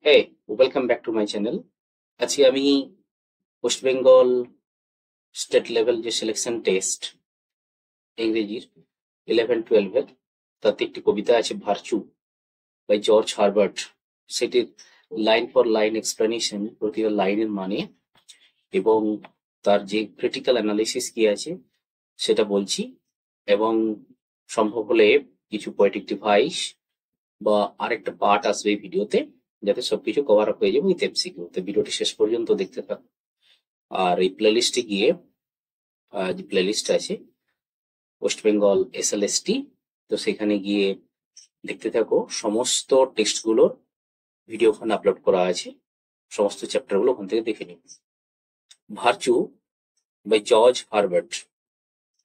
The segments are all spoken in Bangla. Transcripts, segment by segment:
Hey, welcome back to my channel. আজকে আমি ওয়েস্ট বেঙ্গল স্টেট লেভেল যে সিলেকশন টেস্ট ইংরেজির 11-12 এর তাতে একটি কবিতা আছে ভার্চু বাই জর্জ হারবার্ট। সেটির লাইন ফর লাইন এক্সপ্লেনেশন, প্রতিটা লাইনের মানে এবং তার যে ক্রিটিক্যাল অ্যানালিসিস কি আছে সেটা বলছি, এবং সম্ভব হলে কিছু পোয়েটিক ডিভাইস বা আরেকটা পার্ট আসবে এই ভিডিওতে, যাতে সবকিছু কভার আপ হয়ে যাবে উইথ এমসিকিউ। তো ভিডিওটি শেষ পর্যন্ত দেখতে থাকুন। আর এই প্লেলিস্টে গিয়ে যে প্লেলিস্ট আছে ওয়েস্ট বেঙ্গল এসএলএসটি, তো সেখানে গিয়ে দেখতে থাকো। সমস্ত টেক্সটগুলোর ভিডিও ওখানে আপলোড করা আছে, সমস্ত চ্যাপ্টারগুলো ওখান থেকে দেখে নিন। Virtue by George Herbert.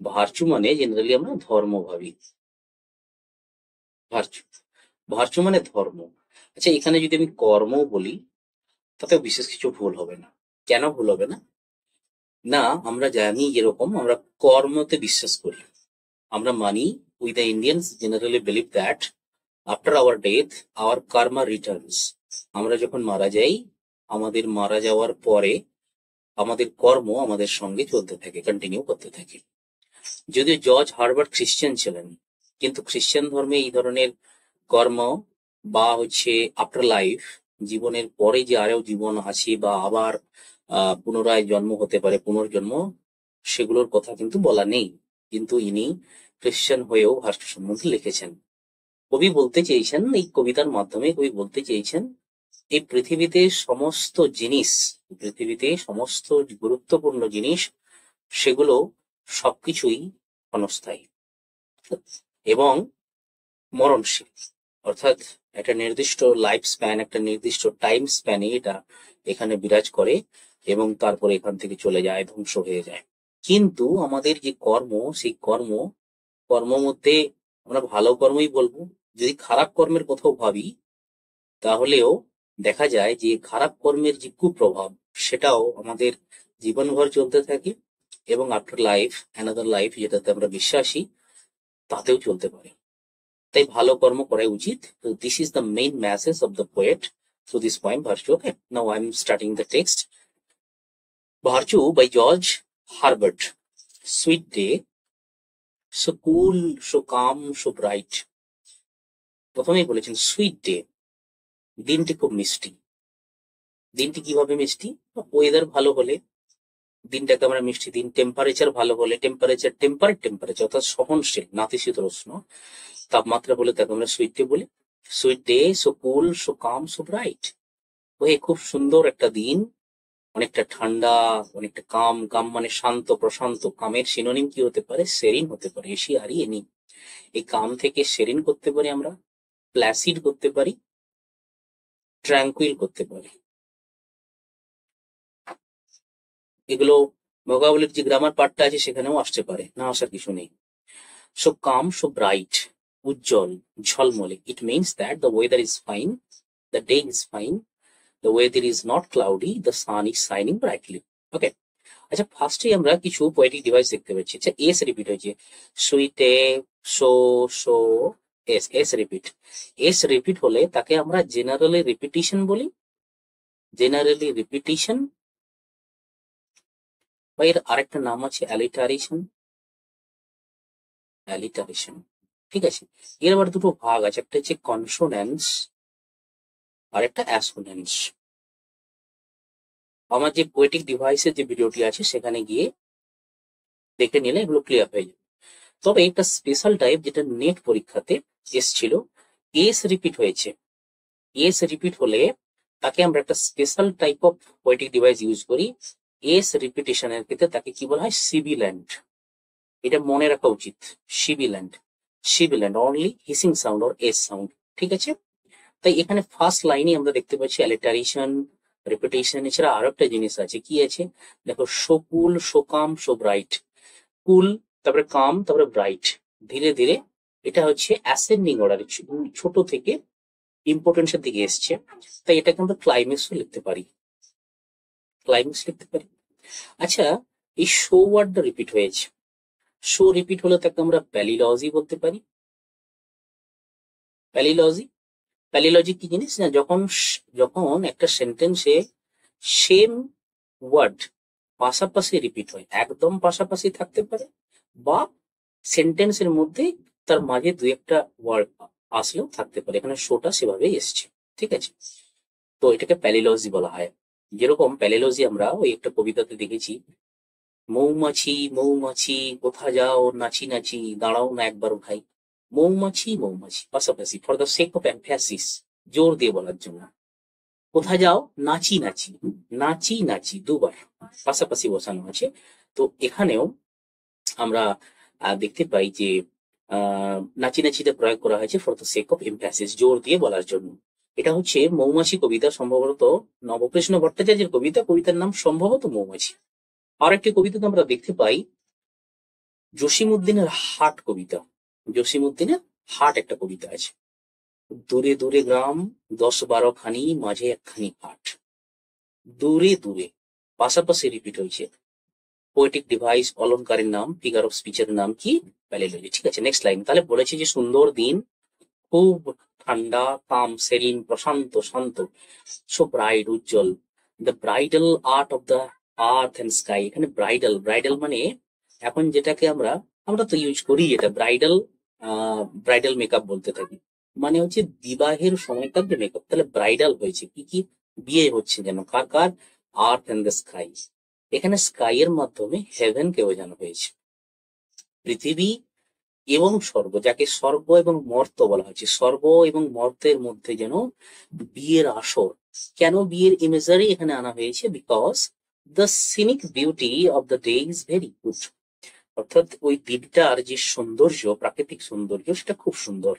Virtue মানে জেনারেলি আমরা ধর্ম ভাবি। ভার্চু ভার্চু মানে ধর্ম। আচ্ছা, এখানে যদি আমি কর্ম বলি তাতেও বিশেষ কিছু ভুল হবে না। কেন ভুল হবে না? না, আমরা জানি যেরকম আমরা কর্মতে বিশ্বাস করি, আমরা মানি, we the Indians generally believe that after our death our karma returns. আমরা যখন মারা যাই, আমাদের মারা যাওয়ার পরে আমাদের কর্ম আমাদের সঙ্গে চলতে থাকে, কন্টিনিউ করতে থাকে। যদিও জর্জ হারবার্ট খ্রিস্টান ছিলেন, কিন্তু খ্রিস্টান ধর্মে এই ধরনের কর্ম বা হচ্ছে আফটার লাইফ, জীবনের পরে যে আরো জীবন আছে বা আবার পুনরায় জন্ম হতে পারে, পুনর্জন্ম, সেগুলোর কথা কিন্তু বলা নেই। কিন্তু ইনি খ্রিস্টান হয়েও ভার্চু সম্বন্ধে লিখেছেন। কবি বলতে চেয়েছেন, এই কবিতার মাধ্যমে কবি বলতে চেয়েছেন, এই পৃথিবীতে সমস্ত জিনিস, পৃথিবীতে সমস্ত গুরুত্বপূর্ণ জিনিস, সেগুলো সবকিছুই ক্ষণস্থায়ী এবং মরণশীল। অর্থাৎ একটা নির্দিষ্ট লাইফ স্প্যান, একটা নির্দিষ্ট টাইম স্প্যানে এটা এখানে বিরাজ করে এবং তারপরে এখান থেকে চলে যায়, ধ্বংস হয়ে যায়। কিন্তু আমাদের যে কর্ম, সেই কর্ম মধ্যে আমরা ভালো কর্মই বলবো। যদি খারাপ কর্মের কথাও ভাবি, তাহলেও দেখা যায় যে খারাপ কর্মের যে কুপ্রভাব, সেটাও আমাদের জীবনভর চলতে থাকে এবং আফটার লাইফ, অ্যানাদার লাইফ, যেটাতে আমরা বিশ্বাসী, তাতেও চলতে পারে। তাই ভালো কর্ম করাই উচিত। তো this is the main message of the poet through this poem virtue. Okay, now I am starting the text. Virtue by George Herbert. Sweet day, so cool, so calm, so bright. প্রথমেই বলেছেন সুইট ডে, দিনটি খুব মিষ্টি। দিনটি কিভাবে মিষ্টি? ওয়েদার ভালো হলে দিনটাকে আমরা মিষ্টি দিন, টেম্পারেচার ভালো হলে, টেম্পারেচার অর্থাৎ সহনশীল, নাতিশীতোষ্ণ তাপমাত্রা বলে তাকে আমরা সুইট ডে বলি। Sweet day, so cool, so calm, so bright. ওই খুব সুন্দর একটা দিন, অনেকটা ঠান্ডা, অনেকটা কাম। কাম মানে শান্ত, প্রশান্ত। কামের সিনোনিম কি হতে পারে? সেরিন হতে পারে। এসি আর এনি। এই কাম থেকে সেরিন করতে পারি আমরা, প্ল্যাসিড করতে পারি, ট্র্যাঙ্কুইল করতে পারি। এগুলো ভোকাবুলারির যে গ্রামার পার্টটা আছে সেখানেও আসতে পারে, না আসার কিছু নেই। সো কাম, সো ব্রাইট, উজ্জ্বল, ঝলমলে। It means that the weather is fine, the day is fine, the weather is not cloudy, the sun is shining brightly. Okay. আচ্ছা, ফার্স্টে আমরা কিছু পোয়েটিক ডিভাইস দেখতে পাচ্ছি। আচ্ছা, এস রিপিট হয়েছে, সুইটে, so, so, S. S repeat, S repeat হলে তাকে আমরা জেনারেলি রিপিটিশন বলি। জেনারেলি রিপিটিশন বা এর আরেকটা নাম আছে অ্যালিটারেশন। অ্যালিটারেশন, ঠিক আছে। এর আবার দুটো ভাগ আছে, একটা হচ্ছে কনসোনেন্স আর একটা অ্যাসোনেন্স। আমার যে পোয়েটিক ডিভাইসের যে ভিডিওটি আছে সেখানে গিয়ে দেখে নিলে এগুলো ক্লিয়ার হয়ে যাবে। তবে একটা স্পেশাল টাইপ যেটা নেট পরীক্ষাতে এসছিল, এস রিপিট হয়েছে। এস রিপিট হলে তাকে আমরা একটা special type of poetic device use করি। এস রিপিটেশনের ক্ষেত্রে তাকে কি বলা হয়? সিবিল্যান্ড। এটা মনে রাখা উচিত। Sibilant, sibilant, only hissing sound or S sound, ঠিক আছে। তাই এখানে ফার্স্ট লাইনে আমরা দেখতে পাচ্ছি অ্যালিটারেশন, রিপিটেশন। এছাড়া আরো একটা জিনিস আছে, কি আছে দেখো, so cool, so calm, so bright. Cool, তারপরে কাম, তারপরে ব্রাইট। ধীরে ধীরে এটা হচ্ছে অ্যাসেন্ডিং অর্ডার, ছোট থেকে ইম্পর্টেন্সের দিকে এসছে। তাই এটাকে আমরা ক্লাইম্যাক্সও লিখতে পারি, ক্লাইম্যাক্স লিখতে পারি। আচ্ছা, এই শো ওয়ার্ডটা রিপিট হয়েছে। শো রিপিট হলে তাকে আমরা প্যালিলজি বলতে পারি। প্যালিলজি, প্যালিলজি কি জিনিস না, যখন একটা সেন্টেন্সে সেম ওয়ার্ড পাশাপাশি রিপিট হয়, একদম পাশাপাশি থাকতে পারে, বা সেন্টেন্সের মধ্যে তার মাঝে দুই একটা ওয়ার্ড আসলেও থাকতে পারে। এখানে শোটা সেভাবেই এসছে, ঠিক আছে। তো এটাকে প্যালিলজি বলা হয়। যেরকম প্যালিলজি আমরা ওই একটা কবিতাতে দেখেছি, মৌমাছি মৌমাছি কোথা যাও নাচি নাচি, দাঁড়াও না একবার ভাই। মৌমাছি মৌমাছি পাশাপাশি, for the sake of emphasis, জোর দিয়ে বলার জন্য। কোথা যাও নাচি নাচি, নাচি নাচি দুবার পাশাপাশি বসানো আছে। তো এখানেও আমরা দেখতে পাই যে নাচি নাচিতে প্রয়োগ করা হয়েছে for the sake of emphasis, জোর দিয়ে বলার জন্য। এটা হচ্ছে মৌমাছি কবিতা, সম্ভবত নবকৃষ্ণ ভট্টাচার্যের কবিতা। কবিতার নাম সম্ভবত মৌমাছি। আর একটি কবিতাতে আমরা দেখতে পাই জসিমউদ্দিনের হাট কবিতা। জসিমউদ্দিনের হাট একটা কবিতা আছে, দূরে দূরে গ্রাম 10-12 খানি, মাঝে একখানি হাট। দূরে দূরে পাশাপাশি রিপিট হয়েছে। পোয়েটিক ডিভাইস, অলংকারের নাম, ফিগার অফ স্পিচের নাম কি? প্যালিলজি। ঠিক আছে, নেক্সট লাইন। তাহলে বলেছে যে সুন্দর দিন, খুব ঠান্ডা, কাম, সেরিন, প্রশান্ত, শান্ত, সো ব্রাইট, উজ্জ্বল, the bridal art of the earth and sky. এখানে ব্রাইডাল, ব্রাইডাল মানে এখন যেটাকে আমরা আমরা তো ইউজ করি, এটা ব্রাইডাল, ব্রাইডাল মেকআপ বলতে থাকি, মানে হচ্ছে বিবাহের সময়কার যে মেকআপ। তাহলে ব্রাইডাল হয়েছে কি কি? বিয়ে হচ্ছে যেন কার কার? আর্থ এন্ড দ্য স্কাই। এখানে স্কাই এর মাধ্যমে হেভেন কে বোঝানো হয়েছে, পৃথিবী এবং স্বর্গ, যাকে স্বর্গ এবং মর্ত বলা হচ্ছে। স্বর্গ এবং মর্তের মধ্যে যেন বিয়ের আসর। কেন বিয়ের ইমেজারি এখানে আনা হয়েছে? Because the scenic beauty of the day is very good. অর্থাৎ ওই দিনটার যে সৌন্দর্য, প্রাকৃতিক সৌন্দর্য, সেটা খুব সুন্দর।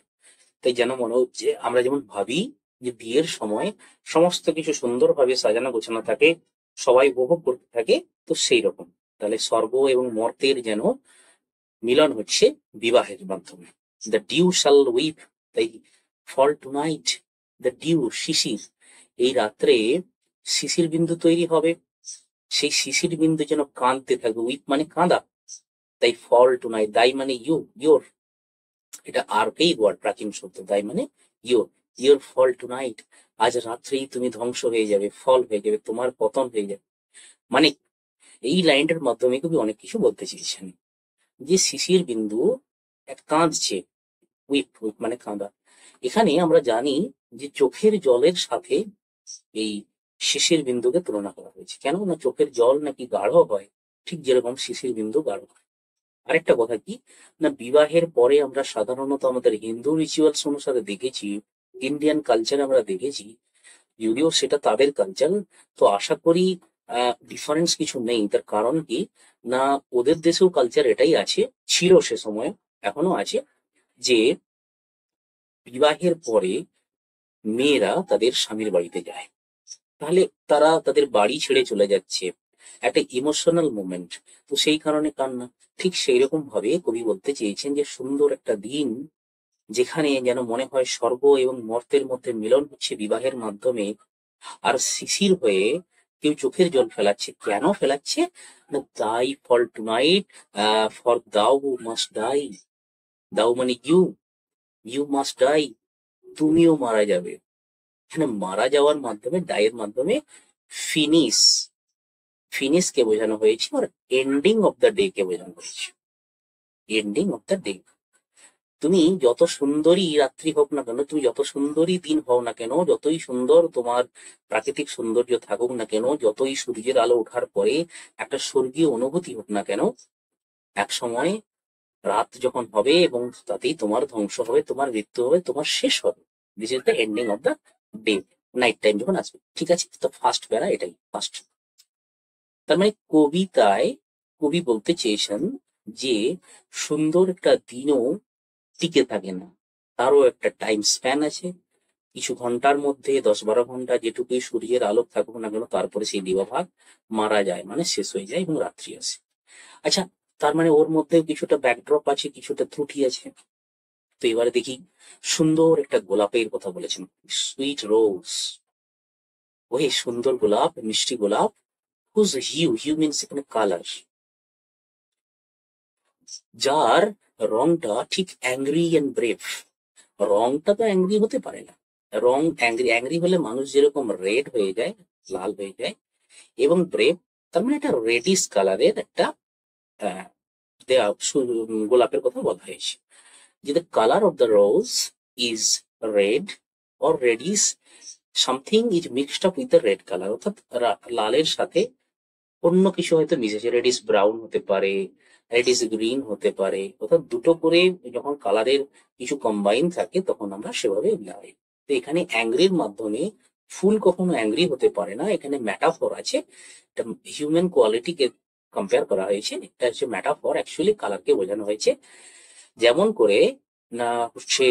তাই যেন মনে হচ্ছে, আমরা যেমন ভাবি যে বিয়ের সময় সমস্ত কিছু সুন্দরভাবে সাজানো গোছানো থাকে, সবাই উপভোগ করতে থাকে, তো সেই রকম। তাহলে স্বর্গ এবং মর্তের যেন মিলন হচ্ছে বিবাহের মাধ্যমে। দ্য ডিউ শাল উইপ, তাই ফল টু নাইট, দ্য ডিউ শিশির, এই রাত্রে শিশির বিন্দু তৈরি হবে, সেই শিশির বিন্দু যেন কাঁদতে থাকবে। উইপ মানে কাঁদা, তাই ফল টু নাইট, দাই মানে ইউ, ইয়োর, এটা আরকেই ওয়ার্ড, প্রাচীন শব্দ। দাই মানে your, your fall tonight, আজ রাত্রেই তুমি ধ্বংস হয়ে যাবে, ফল হয়ে যাবে, তোমার পতন হয়ে যাবে। মানে এই লাইনটার মাধ্যমে কবি অনেক কিছু বলতে চেয়েছেন, যে শিশির বিন্দু এক কাঁদছে, উইপ, উইপ মানে কাঁদা। এখানে আমরা জানি যে চোখের জলের সাথে এই শিশির বিন্দুকে তুলনা করা হয়েছে। কেন না চোখের জল নাকি গাঢ় হয়, ঠিক যেরকম শিশির বিন্দু গাঢ় হয়। আরেকটা কথা কি না, বিবাহের পরে আমরা সাধারণত আমাদের হিন্দু রিচুয়ালস অনুসারে দেখেছি, ইন্ডিয়ান কালচার আমরা দেখেছি, যদিও সেটা তাদের কালচার, তো আশা করি ডিফারেন্স কিছু নেই। তার কারণ কি না, ওদের দেশেও কালচার এটাই আছে, ছিল সে সময়, এখনো আছে, যে বিবাহের পরে মেয়েরা তাদের স্বামীর বাড়িতে যায়। তাহলে তারা তাদের বাড়ি ছেড়ে চলে যাচ্ছে, একটা ইমোশনাল মোমেন্ট, তো সেই কারণে কান্না। ঠিক সেই রকম ভাবে কবি বলতে চেয়েছেন যে সুন্দর একটা দিন, যেখানে যেন মনে হয় স্বর্গ এবং মর্তের মধ্যে মিলন হচ্ছে বিবাহের মাধ্যমে, আর শিশির হয়ে কেউ চোখের জল ফেলাচ্ছে। কেন ফেলাচ্ছে না, তাই ফল টু নাইট, ফর দাও মাস্ট ডাই, দাও মানে ইউ, ইউ মাস্ট ডাই, তুমিও মারা যাবে। এখানে মারা যাওয়ার মাধ্যমে, ডাইয়ের মাধ্যমে ফিনিশ, ফিনিশ কে বোঝানো হয়েছে, আর এন্ডিং অফ দ্য ডে কে বোঝানো হয়েছে। এন্ডিং অফ দ্য ডে, তুমি যত সুন্দরী রাত্রি হোক না কেন, তুমি যত সুন্দরী দিন হও না কেন, যতই সুন্দর তোমার প্রাকৃতিক সৌন্দর্য থাকুক না কেন, যতই সূর্যের আলো ওঠার পরে একটা স্বর্গীয় অনুভূতি হোক না কেন, এক সময় রাত যখন হবে এবং তাতেই তোমার ধ্বংস হবে, তোমার মৃত্যু হবে, তোমার শেষ হবে। This is the ending of the day, night time যখন আসবে। ঠিক আছে, তো ফার্স্ট প্যারা এটাই ফার্স্ট। তার মানে কবিতায় কবি বলতে চেয়েছেন যে সুন্দর একটা দিনও টিকে থাকে না, তারও একটা টাইম স্প্যান আছে। কিছু ঘন্টার মধ্যে 10-12 ঘন্টা যেটুকুই সূর্যের আলোক থাকুক না কেন, তারপরে সেই দিবাভাগ মারা যায়, মানে শেষ হয়ে যায় এবং রাত্রি আসে। আচ্ছা, তার মানে ওর মধ্যেও কিছুটা ব্যাকড্রপ আছে, কিছুটা ত্রুটি আছে। তো এবারে দেখি, সুন্দর একটা গোলাপের কথা বলেছেন, সুইট রোজ, ওই সুন্দর গোলাপ, মিষ্টি গোলাপ, হুজ হিউ, হিউ মিনস এখানে কালার, যার রংটা ঠিক অ্যাংরি এন্ড ব্রেভ। রংটা তো অ্যাংরি হতে পারে না, রং অ্যাংরি, অ্যাংরি হলে মানুষ যেরকম রেড হয়ে যায়, লাল হয়ে যায়, এবং ব্রেভ তার মানে একটা রেডিশ কালারের একটা আহ, গোলাপের কথা বলা হয়েছে। যে the color of the rose is red or reddish, something is mixed up with the red color, অর্থাৎ লালের সাথে অন্য কিছু হয়তো মিশেছে, রেডিশ ব্রাউন হতে পারে, রেডিশ গ্রিন হতে পারে, অর্থাৎ দুটো করে যখন কালারের কিছু কম্বাইন থাকে তখন আমরা সেভাবে লাই। তো এখানে অ্যাংরির মাধ্যমে ফুল কখনো অ্যাংরি হতে পারে না, এখানে ম্যাটাফর আছে, এটা হিউম্যান কোয়ালিটিকে কম্পেয়ার করা হয়েছে, এটা হচ্ছে ম্যাটাফর, অ্যাকচুয়ালি কালারকে বোঝানো হয়েছে। যেমন করে না হচ্ছে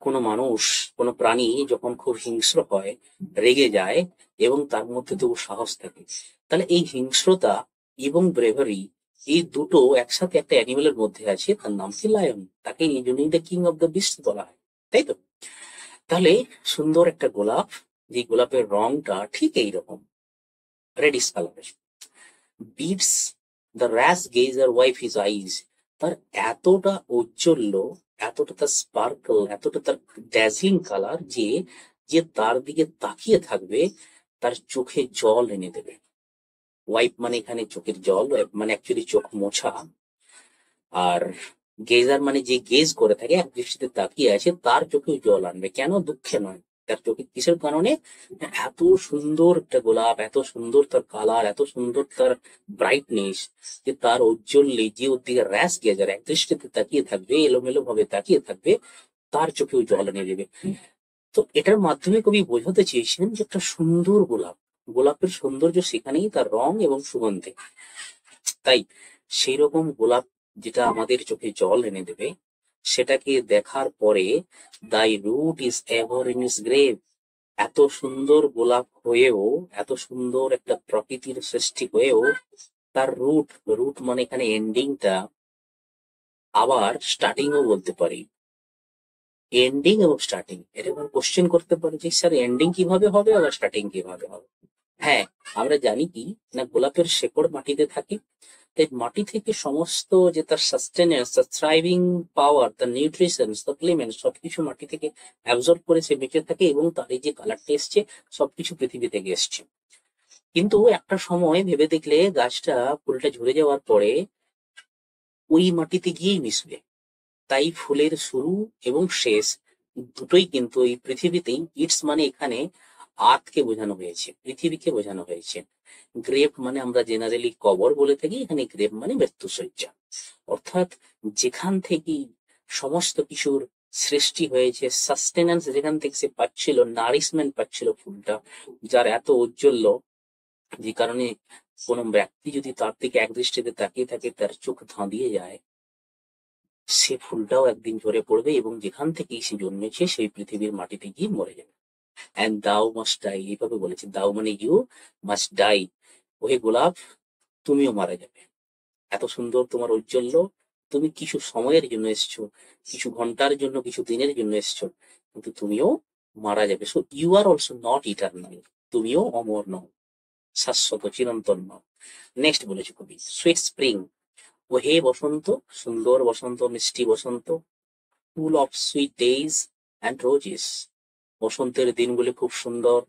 কোনো মানুষ, কোনো প্রাণী যখন খুব হিংস্র হয়, রেগে যায় এবং তার মধ্যে তবু সাহস থাকে, তাহলে এই হিংস্রতা এবং ব্রেভারি এই দুটো একসাথে একটা অ্যানিমেলের মধ্যে আছে, তার নাম কি লায়ন, তাকে এই জন্যই the king of the beast বলা হয়, তাই তো? তাহলে সুন্দর একটা গোলাপ, যে গোলাপের রংটা ঠিক এইরকম রেডিশ কালারের, bids the rash gazer wipe his eyes, তার এতটা ঔজ্জ্বল্য, এতটা তার স্পার্কল, এতটা তার ড্যাজলিং কালার যে যে তার দিকে তাকিয়ে থাকবে তার চোখে জল এনে দেবে। ওয়াইপ মানে এখানে চোখের জল, wipe মানে অ্যাকচুয়ালি চোখ মোছা, আর গেজার মানে যে গেজ করে থাকে, এক দৃষ্টিতে তাকিয়ে আছে, তার চোখেও জল আনবে, কেন? দুঃখে নয়, তার চোখে কিসের কারণে? এত সুন্দর একটা গোলাপ, এত সুন্দর তার কালার, এত সুন্দর তার ব্রাইটনেস, যে তার ঔজ্জ্বল্যে যে ওর দিকে র্যাশ গেজার এক দৃষ্টিতে তাকিয়ে থাকবে, এলোমেলো ভাবে তাকিয়ে থাকবে, তার চোখেও জল এনে দেবে। তো এটার মাধ্যমে কবি বোঝাতে চেয়েছিলেন যে একটা সুন্দর গোলাপ, গোলাপের সৌন্দর্য সেখানেই তার রং এবং সুগন্ধে। তাই সেই রকম গোলাপ যেটা আমাদের চোখে জল এনে দেবে, সেটাকে দেখার পরে thy root is ever in its grave, এত সুন্দর গোলাপ হয়েও, এত সুন্দর একটা প্রকৃতির সৃষ্টি হয়েও তার রুট, রুট মানে এখানে এন্ডিংটা, আবার স্টার্টিংও বলতে পারি, এন্ডিং এবং স্টার্টিং, এটা কোশ্চেন করতে পারে যে স্যার এন্ডিং কিভাবে হবে আবার স্টার্টিং কিভাবে হবে। হ্যাঁ, আমরা জানি কি না গোলাপের শেকড় মাটিতে থাকে, তাই মাটি থেকে সমস্ত যে তার সাস্টেনেন্স, তার থ্রাইভিং পাওয়ার, তার নিউট্রিশন, সাপ্লিমেন্ট সবকিছু মাটি থেকে অ্যাবজর্ব করে সে বেঁচে থাকে, এবং তার এই যে কালারটা এসছে সবকিছু পৃথিবী থেকে এসছে। কিন্তু একটা সময় ভেবে দেখলে গাছটা, ফুলটা ঝরে যাওয়ার পরে ওই মাটিতে গিয়েই মিশবে। তাই ফুলের শুরু এবং শেষ দুটোই কিন্তু এই পৃথিবীতেই, ইটস মানে এখানে আর্থকে বোঝানো হয়েছে, পৃথিবীকে বোঝানো হয়েছে। গ্রেভ মানে আমরা জেনারেলি কবর বলে থাকি, এখানে গ্রেভ মানে মৃত্যুশয্যা, অর্থাৎ যেখান থেকে সমস্ত কিছুর সৃষ্টি হয়েছে, সাস্টেন্যান্স যেখান থেকে সে পাচ্ছিল, নারিশমেন্ট পাচ্ছিল ফুলটা, যার এত ঔজ্জ্বল্য, যে কারণে কোনো ব্যক্তি যদি তার দিকে একদৃষ্টিতে তাকিয়ে থাকে তার চোখ ধাঁধিয়ে যায়, সে ফুলটাও একদিন ঝরে পড়বে এবং যেখান থেকেই সে জন্মেছে সেই পৃথিবীর মাটিতে গিয়ে মরে যাবে। অ্যান্ড দাও মাস্ট ডাই, এইভাবে বলেছে, দাও মানে ইউ মাস্ট ডাই, ওহে গোলাপ তুমিও মারা যাবে। এত সুন্দর তোমার ঔজ্জ্বল্য, তুমি কিছু সময়ের জন্য এসছো, কিছু ঘন্টার জন্য, কিছু দিনের জন্য এসছো, কিন্তু তুমিও মারা যাবে। So you are also not eternal, তুমিও অমর নও, শাশ্বত চিরন্তন নও। নেক্সট বলেছে কবি, সুইট স্প্রিং, ও হে বসন্ত, সুন্দর বসন্ত, মিষ্টি বসন্ত, full of sweet days and roses, বসন্তের দিনগুলি খুব সুন্দর,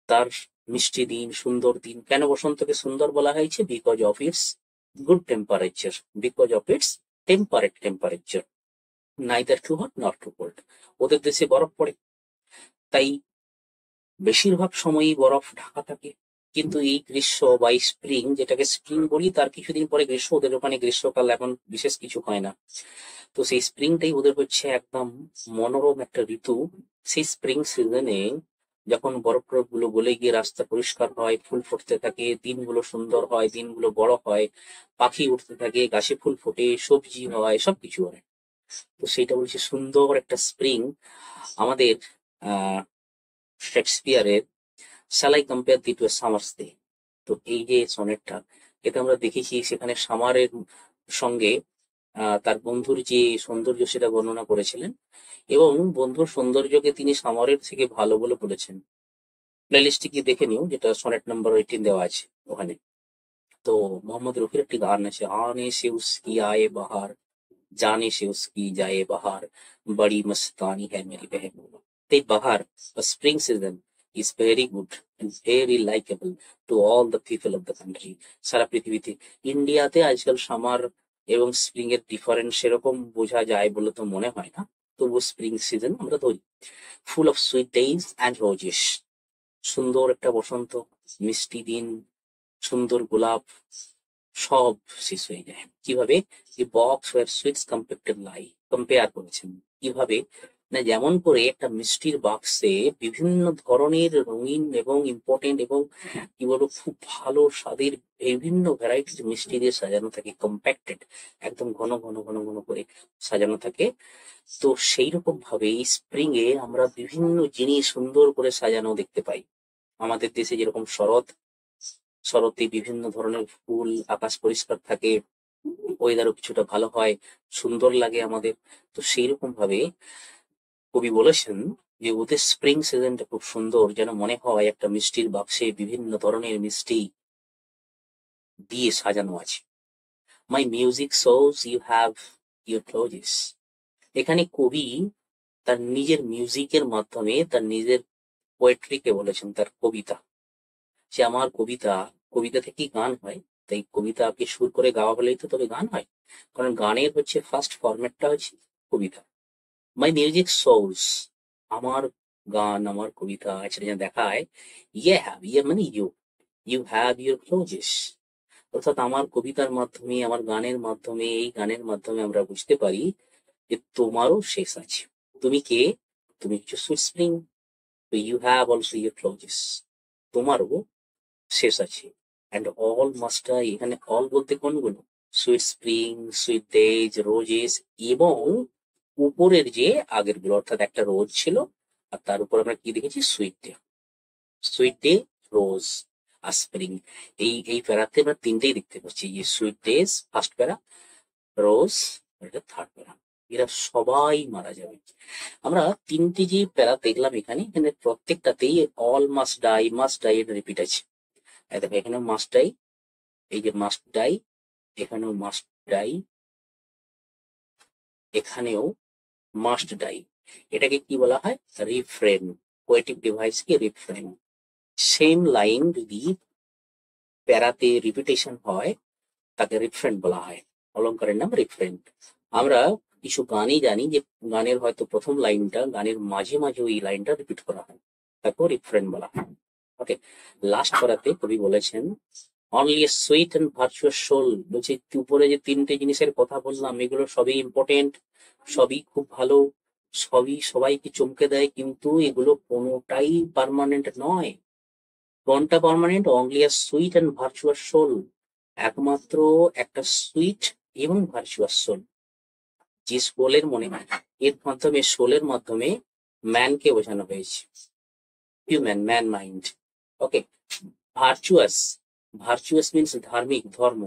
তার মিষ্টি দিন, সুন্দর দিন। কেন বসন্তকে সুন্দর বলা হয়েছে? Because of its good temperature, because of its temperate temperature, neither too hot not too cold. ওদের দেশে বরফ পড়ে, তাই বেশিরভাগ সময়ই বরফ ঢাকা থাকে। কিন্তু এই গ্রীষ্ম বা এই স্প্রিং, যেটাকে স্প্রিং বলি, তার কিছুদিন পরে গ্রীষ্ম, ওদের ওখানে গ্রীষ্মকাল এখন বিশেষ কিছু হয় না। তো সেই স্প্রিংটাই ওদের হচ্ছে একদম মনোরম একটা ঋতু। সেই স্প্রিং সিজনে যখন বরফ টরফ গুলো গলে গিয়ে রাস্তা পরিষ্কার হয়, ফুল ফুটতে থাকে, দিনগুলো সুন্দর হয়, দিনগুলো বড় হয়, পাখি উঠতে থাকে, গাছে ফুল ফোটে, সবজি হয়, সবকিছু হয়। তো সেটা বলছে সুন্দর একটা স্প্রিং। আমাদের আহ শেক্সপিয়ারের shall I compare thee to a summer's day, তো এই যে সনেটটা, এটা আমরা দেখেছি সেখানে সামারের সঙ্গে তার বন্ধুর যে সৌন্দর্য সেটা বর্ণনা করেছিলেন, এবং বন্ধুর সৌন্দর্যকে তিনি সামারের থেকে ভালো বলে বলেছেন। প্লেলিস্টে গিয়ে দেখে নিও, যেটা সনেট নাম্বার 18 দেওয়া আছে ওখানে। তো মোহাম্মদ রফির একটি গান আছে, আনে সে উসকি আয়ে বাহার, জানে সে উসকি জায়ে বাহার, বড়ি মস্তানি হ্যায় মেরি মেহবুবা। The Bahar, a spring season, is very good and very likable to all the people of the country. সারা পৃথিবীতে ইন্ডিয়াতে আজকাল সামার এবং স্প্রিং এর ডিফারেন্স সেরকম বোঝা যায় বলে তো মনে হয় না, তবু স্প্রিং সিজন আমরা ধরি। ফুল of sweet days and roses, সুন্দর একটা বসন্ত, মিষ্টি দিন, সুন্দর গোলাপ, সব শেষ হয়ে যায়। কিভাবে? যে বক্স ওয়ার সুইটস কম্পেয়ার করেছেন কিভাবে না, যেমন করে একটা মিষ্টির বাক্সে বিভিন্ন ধরনের রঙিন এবং ইম্পর্টেন্ট এবং কি বলবো খুব ভালো স্বাদের বিভিন্ন ভ্যারাইটিস মিষ্টি দিয়ে সাজানো থাকে, কম্প্যাক্টেড, একদম ঘন ঘন ঘন ঘন করে সাজানো থাকে। তো সেই রকম ভাবে এই স্প্রিং এ আমরা বিভিন্ন জিনিস সুন্দর করে সাজানো দেখতে পাই। আমাদের দেশে যেরকম শরতে বিভিন্ন ধরনের ফুল, আকাশ পরিষ্কার থাকে, ওয়েদারও কিছুটা ভালো হয়, সুন্দর লাগে আমাদের। তো সেই রকম ভাবে কবি বলেছেন যে ওদের স্প্রিং সিজনটা খুব সুন্দর, যেন মনে হয় একটা মিষ্টির বাক্সে বিভিন্ন ধরনের মিষ্টি দিয়ে সাজানো আছে। My music shows you have your closes, এখানে কবি তার নিজের মিউজিকের মাধ্যমে তার নিজের পোয়েট্রিকে বলেছেন, তার কবিতা। যে আমার কবিতা, কবিতা থেকেই গান হয়, তাই কবিতাকে সুর করে গাওয়া হলেই তো তবে গান হয়, কারণ গানের হচ্ছে ফার্স্ট ফরম্যাটটা হচ্ছে কবিতা। মাই মিউজিক সোর্স, আমার গান, আমার কবিতা সেটা যেন দেখায় ইয়ে মানে ইউ হ্যাভ ইউর ক্লোজেস, অর্থাৎ আমার কবিতার মাধ্যমে, আমার গানের মাধ্যমে, এই গানের মাধ্যমে আমরা বুঝতে পারি যে তোমারও শেষ আছে। তুমি কে? তুমি হচ্ছে sweet spring, you have also your closes, তোমারও শেষ আছে। অ্যান্ড অল মাস্টার, এখানে অল বলতে কোনগুলো? Sweet spring, sweet days, roses, এবং উপরের যে আগের গুলো, অর্থাৎ একটা রোজ ছিল আর তার উপর আমরা কি দেখেছি? সুইট ডে, রোজ আর স্প্রিং। এই প্যারাতে আমরা তিনটেই দেখতে পাচ্ছি, যে সুইট ডেজ ফার্স্ট প্যারা, রোজ এটা থার্ড প্যারা। এরা সবাই মারা যাবে। আমরা তিনটি যে প্যারা দেখলাম এখানে, এখানে প্রত্যেকটাতেই অল মাস্ট ডাই এটা রিপিট আছে। দেখো এখানেও মাস্ট ডাই, এই যে মাস্ট ডাই, এখানেও মাস্ট ডাই, এখানেও মাস্ট ডাই। এটাকে কি বলা হয়? রিফ্রেন, পোয়েটিক ডিভাইস কে রিফ্রেন। সেম লাইন যদি প্যারাতে রিপিটেশন হয় তাকে রিফ্রেন বলা হয়, অলংকারের নাম রিফ্রেন। আমরা কিছু গানই জানি যে গানের হয়তো প্রথম লাইনটা, গানের মাঝে মাঝে ওই লাইনটা রিপিট করা হয়, তারপর রিফ্রেন বলা হয়। ওকে, লাস্ট পারাতে কবি বলেছেন only a sweet and virtuous soul, বলছে উপরে যে তিনটে জিনিসের কথা বললাম এগুলো সবই ইম্পর্টেন্ট, সবই খুব ভালো, সবই সবাইকে চমকে দেয়, কিন্তু এগুলো কোনোটাই পার্মানেন্ট নয়। কোনটা permanent? Only a sweet and virtuous soul, একমাত্র একটা সুইট এবং ভার্চুয়াস সোল। যে সোলের মনে হয় এর মাধ্যমে, সোলের মাধ্যমে ম্যানকে বোঝানো হয়েছে, human, man mind. Okay, virtuous, virtuous means ধার্মিক, ধর্ম।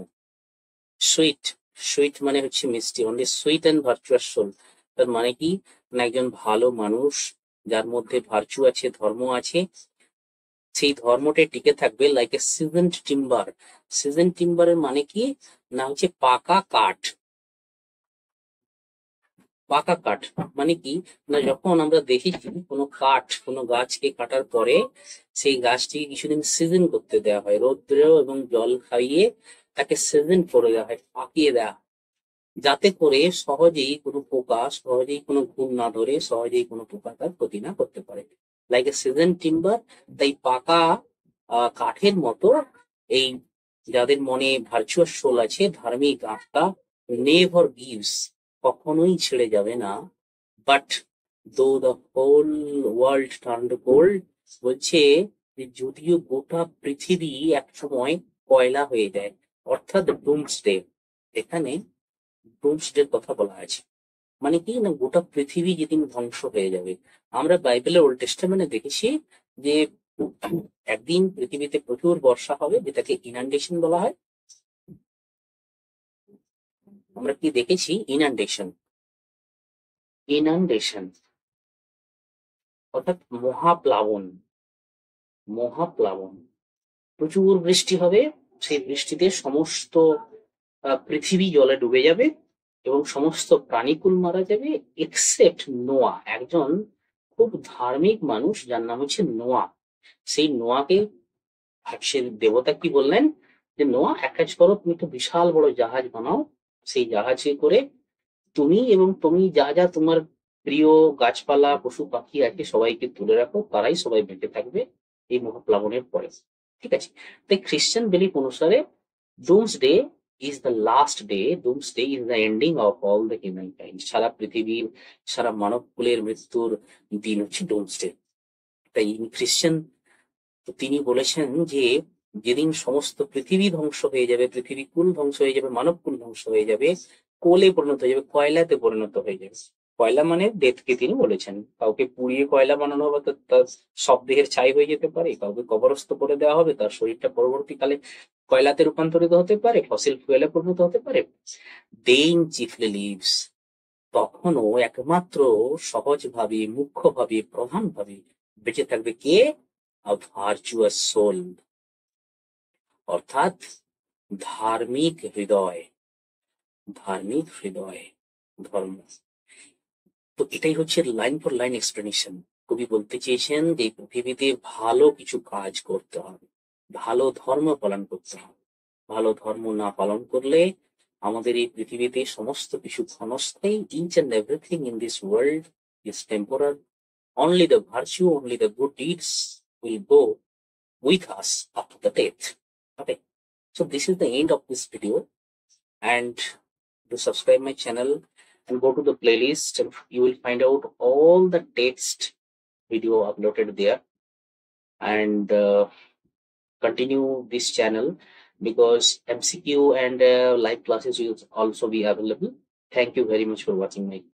সুইট, সুইট মানে হচ্ছে মিষ্টি, only sweet and virtuous soul, তার মানে কি না একজন ভালো মানুষ যার মধ্যে ভার্চু আছে, ধর্ম আছে, সেই ধর্মটা টিকে থাকবে like a seasoned timber. Season টিম্বারের মানে কি না হচ্ছে পাকা কাঠ। পাকা কাঠ মানে কি না, যখন আমরা দেখেছি কোনো কাঠ, কোনো গাছকে কাটার পরে সেই গাছটিকে কিছুদিন সিজন করতে দেওয়া হয়, রৌদ্র এবং জল খাইয়ে তাকে সিজন করে দেওয়া হয়, পাকিয়ে দেওয়া হয়, যাতে করে সহজেই কোনো পোকা, সহজেই কোনো ঘুণ না ধরে, সহজেই কোনো পোকা তার ক্ষতি না করতে পারে, লাইক এ সিজন টিম্বার। তাই পাকা কাঠের মতো এই যাদের মনে ভার্চুয়াস সোল আছে, ধার্মিক আত্মা, নেভার গিভস, কখনোই ছেড়ে যাবে না। But though the whole world turned cold, বলছে যে যদিও গোটা পৃথিবী এক সময় কয়লা হয়ে যায়, অর্থাৎ ডুমসডে, এখানে ডুমসডের কথা বলা আছে। মানে কি না গোটা পৃথিবী যেদিন ধ্বংস হয়ে যাবে। আমরা বাইবেলের ওল্ড টেস্টামেন্টে দেখেছি যে একদিন পৃথিবীতে প্রচুর বর্ষা হবে, যেটাকে ইনান্ডেশন বলা হয়। আমরা কি দেখেছি? ইনান্ডেশন, ইনান্ডেশন অর্থাৎ মহাপ্লাবন, মহাপ্লাবন, প্রচুর বৃষ্টি হবে, সেই বৃষ্টিতে সমস্ত পৃথিবী জলে ডুবে যাবে এবং সমস্ত প্রাণীকুল মারা যাবে, এক্সেপ্ট নোয়া, একজন খুব ধার্মিক মানুষ যার নাম হচ্ছে নোয়া। সেই নোয়াকে সে দেবতা কি বললেন যে নোয়া এক কাজ করো, তুমি একটা বিশাল বড় জাহাজ বানাও, সেই জাহাজে করে তুমি এবং তুমি যা যা তোমার প্রিয় গাছপালা পশু পাখি আছে সবাইকে তুলে রাখো, তারাই সবাই বেঁচে থাকবে এই মহাপ্লাবনের পরে। ঠিক আছে? তাই খ্রিস্টান বিলিফ অনুসারে doomsday is the last day, doomsday is the ending of all the human kind. সারা পৃথিবীর সারা মানব কুলের মৃত্যুর দিন হচ্ছে ডুমসডে। তাই খ্রিস্টান তো তিনি বলেছেন যে যেদিন সমস্ত পৃথিবী ধ্বংস হয়ে যাবে, পৃথিবী কুল ধ্বংস হয়ে যাবে, মানব কুল ধ্বংস হয়ে যাবে, কোলে পরিণত হয়ে যাবে, কয়লাতে পরিণত হয়ে যাবে। কয়লা মানে ডেথকে তিনি বলেছেন। কাউকে পুড়িয়ে কয়লা বানানো হবে তো তার সব দেহের ছাই হয়ে যেতে পারে, কাউকে কবরস্থ করে দেওয়া হবে, তার শরীরটা পরবর্তীকালে কয়লাতে রূপান্তরিত হতে পারে, ফসিল ফুয়েলে পরিণত হতে পারে। দেইন চিফলি লিভস, তখনও একমাত্র সহজভাবে, মুখ্যভাবে, প্রধানভাবে বেঁচে থাকবে কে? আ ভার্চুয়াস সোল, অর্থাৎ ধার্মিক হৃদয়। ধার্মিক হৃদয়, ধর্ম। তো এটাই হচ্ছে লাইন ফর লাইন এক্সপ্লেনেশন। কবি বলতে চেয়েছেন যে এই পৃথিবীতে ভালো কিছু কাজ করতে হবে, ভালো ধর্ম পালন করতে হবে। ভালো ধর্ম না পালন করলে আমাদের এই পৃথিবীতে সমস্ত কিছু ক্ষণস্থায়ী। Each and everything in this world is temporary. Only the virtue, only the good deeds will go with us up to the death. Okay. So this is the end of this video, and to subscribe my channel and go to the playlist, and you will find out all the text video uploaded there, and continue this channel because MCQ and live classes will also be available. Thank you very much for watching my